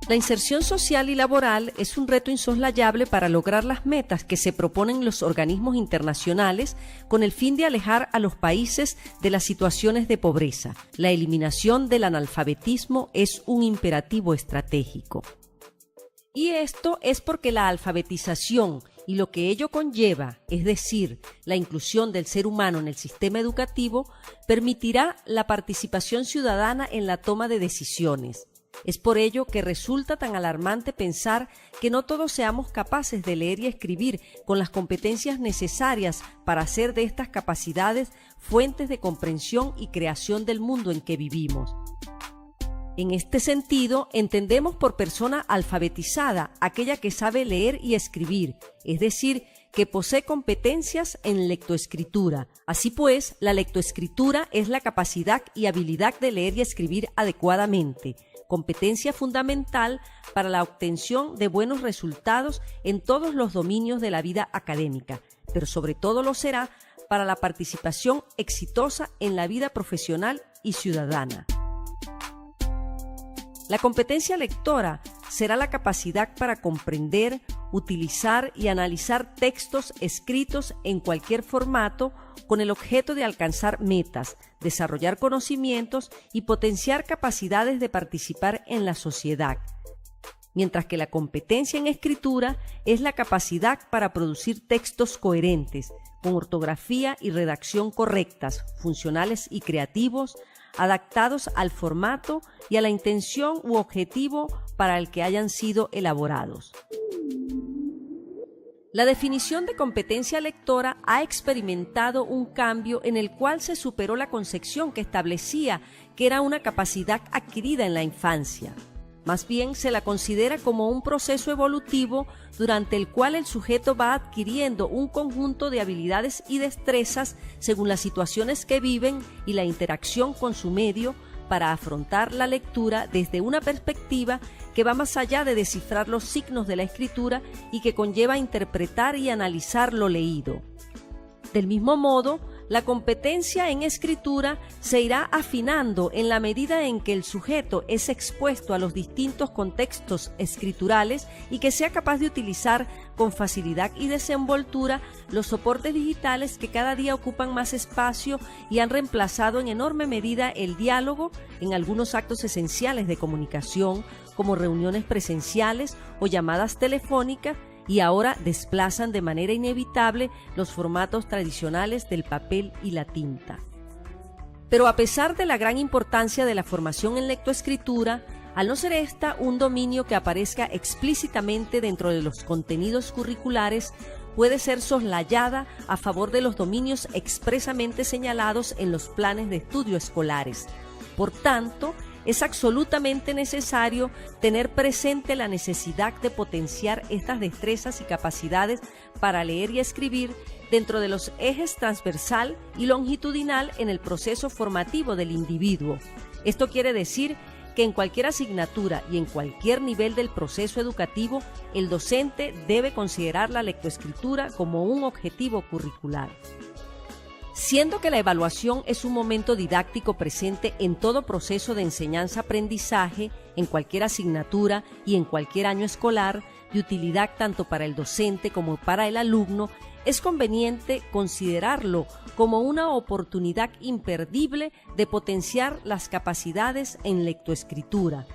La inserción social y laboral es un reto insoslayable para lograr las metas que se proponen los organismos internacionales con el fin de alejar a los países de las situaciones de pobreza. La eliminación del analfabetismo es un imperativo estratégico. Y esto es porque la alfabetización y lo que ello conlleva, es decir, la inclusión del ser humano en el sistema educativo, permitirá la participación ciudadana en la toma de decisiones. Es por ello que resulta tan alarmante pensar que no todos seamos capaces de leer y escribir con las competencias necesarias para hacer de estas capacidades fuentes de comprensión y creación del mundo en que vivimos. En este sentido, entendemos por persona alfabetizada aquella que sabe leer y escribir, es decir, que posee competencias en lectoescritura. Así pues, la lectoescritura es la capacidad y habilidad de leer y escribir adecuadamente, competencia fundamental para la obtención de buenos resultados en todos los dominios de la vida académica, pero sobre todo lo será para la participación exitosa en la vida profesional y ciudadana. La competencia lectora será la capacidad para comprender, utilizar y analizar textos escritos en cualquier formato con el objeto de alcanzar metas, desarrollar conocimientos y potenciar capacidades de participar en la sociedad. Mientras que la competencia en escritura es la capacidad para producir textos coherentes, con ortografía y redacción correctas, funcionales y creativos, adaptados al formato y a la intención u objetivo para el que hayan sido elaborados. La definición de competencia lectora ha experimentado un cambio en el cual se superó la concepción que establecía que era una capacidad adquirida en la infancia. Más bien se la considera como un proceso evolutivo durante el cual el sujeto va adquiriendo un conjunto de habilidades y destrezas según las situaciones que viven y la interacción con su medio para afrontar la lectura desde una perspectiva que va más allá de descifrar los signos de la escritura y que conlleva interpretar y analizar lo leído. Del mismo modo, la competencia en escritura se irá afinando en la medida en que el sujeto es expuesto a los distintos contextos escriturales y que sea capaz de utilizar con facilidad y desenvoltura los soportes digitales que cada día ocupan más espacio y han reemplazado en enorme medida el diálogo en algunos actos esenciales de comunicación, como reuniones presenciales o llamadas telefónicas, y ahora desplazan de manera inevitable los formatos tradicionales del papel y la tinta. Pero a pesar de la gran importancia de la formación en lectoescritura, al no ser esta un dominio que aparezca explícitamente dentro de los contenidos curriculares, puede ser soslayada a favor de los dominios expresamente señalados en los planes de estudio escolares. Por tanto, es absolutamente necesario tener presente la necesidad de potenciar estas destrezas y capacidades para leer y escribir dentro de los ejes transversal y longitudinal en el proceso formativo del individuo. Esto quiere decir que en cualquier asignatura y en cualquier nivel del proceso educativo, el docente debe considerar la lectoescritura como un objetivo curricular. Siendo que la evaluación es un momento didáctico presente en todo proceso de enseñanza-aprendizaje, en cualquier asignatura y en cualquier año escolar, de utilidad tanto para el docente como para el alumno, es conveniente considerarlo como una oportunidad imperdible de potenciar las capacidades en lectoescritura.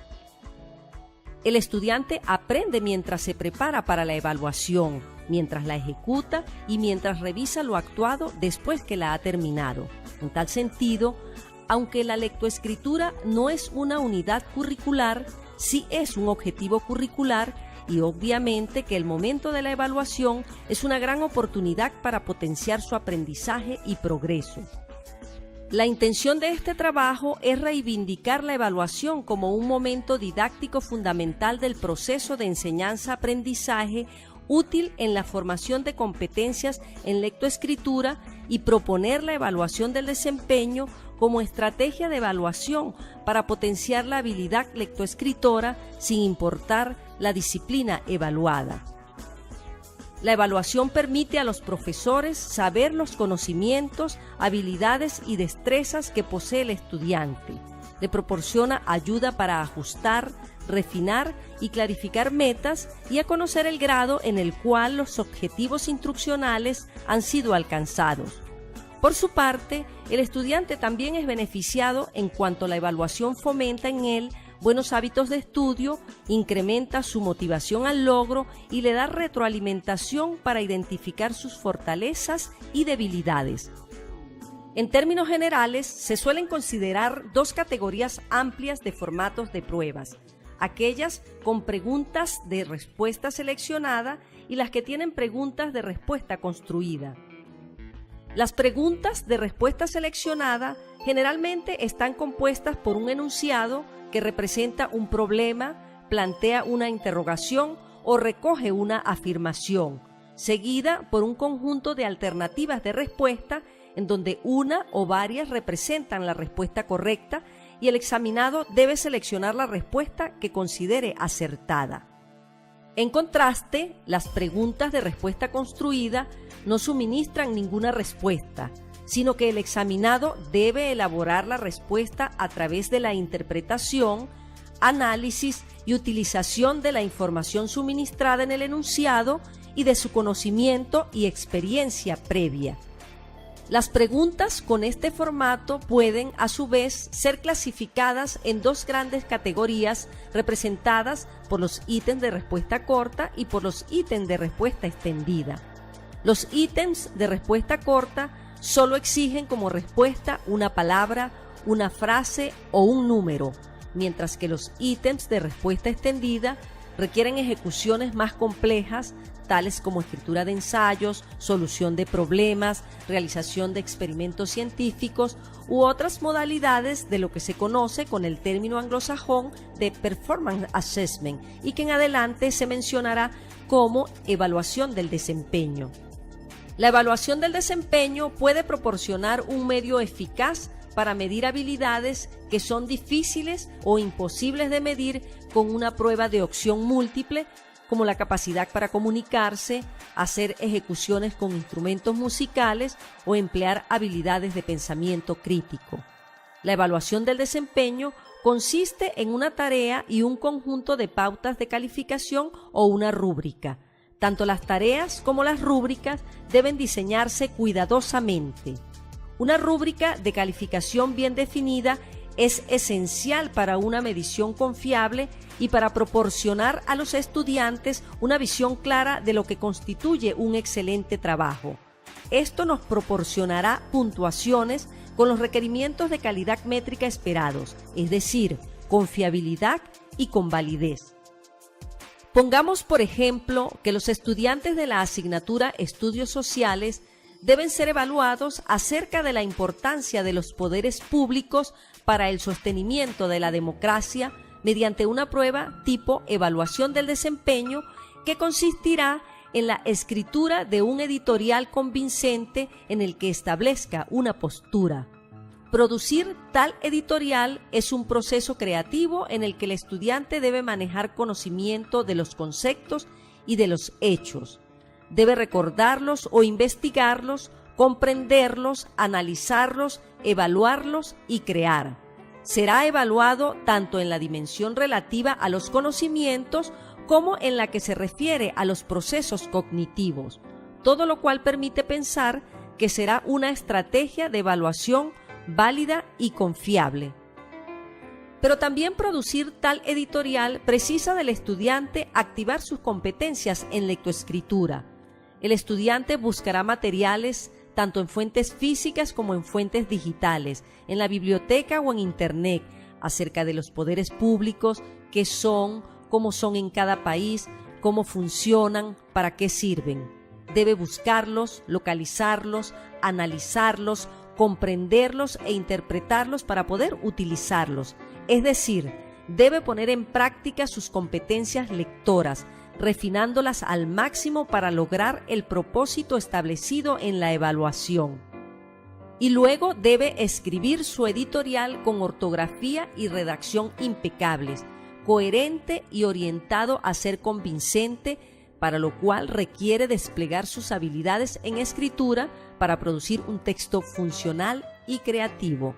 El estudiante aprende mientras se prepara para la evaluación, mientras la ejecuta y mientras revisa lo actuado después que la ha terminado. En tal sentido, aunque la lectoescritura no es una unidad curricular, sí es un objetivo curricular y obviamente que el momento de la evaluación es una gran oportunidad para potenciar su aprendizaje y progreso. La intención de este trabajo es reivindicar la evaluación como un momento didáctico fundamental del proceso de enseñanza-aprendizaje útil en la formación de competencias en lectoescritura y proponer la evaluación del desempeño como estrategia de evaluación para potenciar la habilidad lectoescritora sin importar la disciplina evaluada. La evaluación permite a los profesores saber los conocimientos, habilidades y destrezas que posee el estudiante. Le proporciona ayuda para ajustar, refinar y clarificar metas y a conocer el grado en el cual los objetivos instruccionales han sido alcanzados. Por su parte, el estudiante también es beneficiado en cuanto la evaluación fomenta en él buenos hábitos de estudio, incrementa su motivación al logro y le da retroalimentación para identificar sus fortalezas y debilidades. En términos generales, se suelen considerar dos categorías amplias de formatos de pruebas: aquellas con preguntas de respuesta seleccionada y las que tienen preguntas de respuesta construida. Las preguntas de respuesta seleccionada generalmente están compuestas por un enunciado que representa un problema, plantea una interrogación o recoge una afirmación, seguida por un conjunto de alternativas de respuesta en donde una o varias representan la respuesta correcta y el examinado debe seleccionar la respuesta que considere acertada. En contraste, las preguntas de respuesta construida no suministran ninguna respuesta, sino que el examinado debe elaborar la respuesta a través de la interpretación, análisis y utilización de la información suministrada en el enunciado y de su conocimiento y experiencia previa. Las preguntas con este formato pueden, a su vez, ser clasificadas en dos grandes categorías representadas por los ítems de respuesta corta y por los ítems de respuesta extendida. Los ítems de respuesta corta solo exigen como respuesta una palabra, una frase o un número, mientras que los ítems de respuesta extendida requieren ejecuciones más complejas, tales como escritura de ensayos, solución de problemas, realización de experimentos científicos u otras modalidades de lo que se conoce con el término anglosajón de Performance Assessment y que en adelante se mencionará como evaluación del desempeño. La evaluación del desempeño puede proporcionar un medio eficaz para medir habilidades que son difíciles o imposibles de medir con una prueba de opción múltiple, como la capacidad para comunicarse, hacer ejecuciones con instrumentos musicales o emplear habilidades de pensamiento crítico. La evaluación del desempeño consiste en una tarea y un conjunto de pautas de calificación o una rúbrica. Tanto las tareas como las rúbricas deben diseñarse cuidadosamente. Una rúbrica de calificación bien definida es esencial para una medición confiable y para proporcionar a los estudiantes una visión clara de lo que constituye un excelente trabajo. Esto nos proporcionará puntuaciones con los requerimientos de calidad métrica esperados, es decir, con fiabilidad y con validez. Pongamos, por ejemplo, que los estudiantes de la asignatura Estudios Sociales deben ser evaluados acerca de la importancia de los poderes públicos para el sostenimiento de la democracia mediante una prueba tipo evaluación del desempeño que consistirá en la escritura de un editorial convincente en el que establezca una postura. Producir tal editorial es un proceso creativo en el que el estudiante debe manejar conocimiento de los conceptos y de los hechos. Debe recordarlos o investigarlos, comprenderlos, analizarlos, evaluarlos y crear. Será evaluado tanto en la dimensión relativa a los conocimientos como en la que se refiere a los procesos cognitivos, todo lo cual permite pensar que será una estrategia de evaluación válida y confiable. Pero también producir tal editorial precisa del estudiante activar sus competencias en lectoescritura. El estudiante buscará materiales tanto en fuentes físicas como en fuentes digitales, en la biblioteca o en Internet, acerca de los poderes públicos, qué son, cómo son en cada país, cómo funcionan, para qué sirven. Debe buscarlos, localizarlos, analizarlos, comprenderlos e interpretarlos para poder utilizarlos. Es decir, debe poner en práctica sus competencias lectoras, refinándolas al máximo para lograr el propósito establecido en la evaluación. Y luego debe escribir su editorial con ortografía y redacción impecables, coherente y orientado a ser convincente, para lo cual requiere desplegar sus habilidades en escritura para producir un texto funcional y creativo.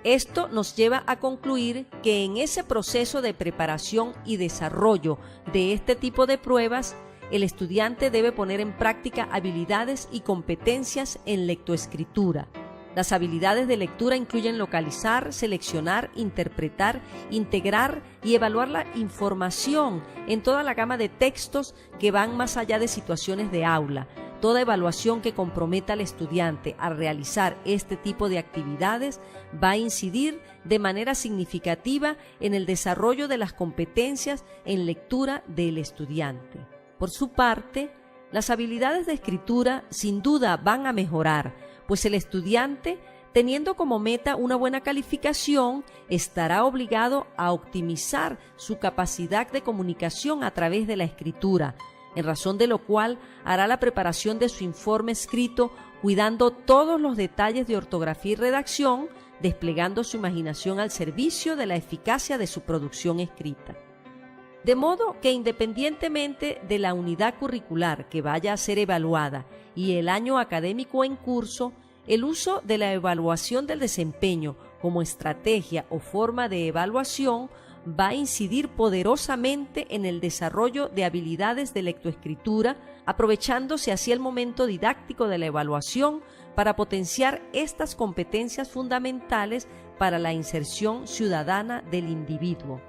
Esto nos lleva a concluir que en ese proceso de preparación y desarrollo de este tipo de pruebas, el estudiante debe poner en práctica habilidades y competencias en lectoescritura. Las habilidades de lectura incluyen localizar, seleccionar, interpretar, integrar y evaluar la información en toda la gama de textos que van más allá de situaciones de aula. Toda evaluación que comprometa al estudiante a realizar este tipo de actividades va a incidir de manera significativa en el desarrollo de las competencias en lectura del estudiante. Por su parte, las habilidades de escritura sin duda van a mejorar, pues el estudiante, teniendo como meta una buena calificación, estará obligado a optimizar su capacidad de comunicación a través de la escritura, en razón de lo cual hará la preparación de su informe escrito cuidando todos los detalles de ortografía y redacción, desplegando su imaginación al servicio de la eficacia de su producción escrita. De modo que independientemente de la unidad curricular que vaya a ser evaluada y el año académico en curso, el uso de la evaluación del desempeño como estrategia o forma de evaluación va a incidir poderosamente en el desarrollo de habilidades de lectoescritura, aprovechándose así el momento didáctico de la evaluación para potenciar estas competencias fundamentales para la inserción ciudadana del individuo.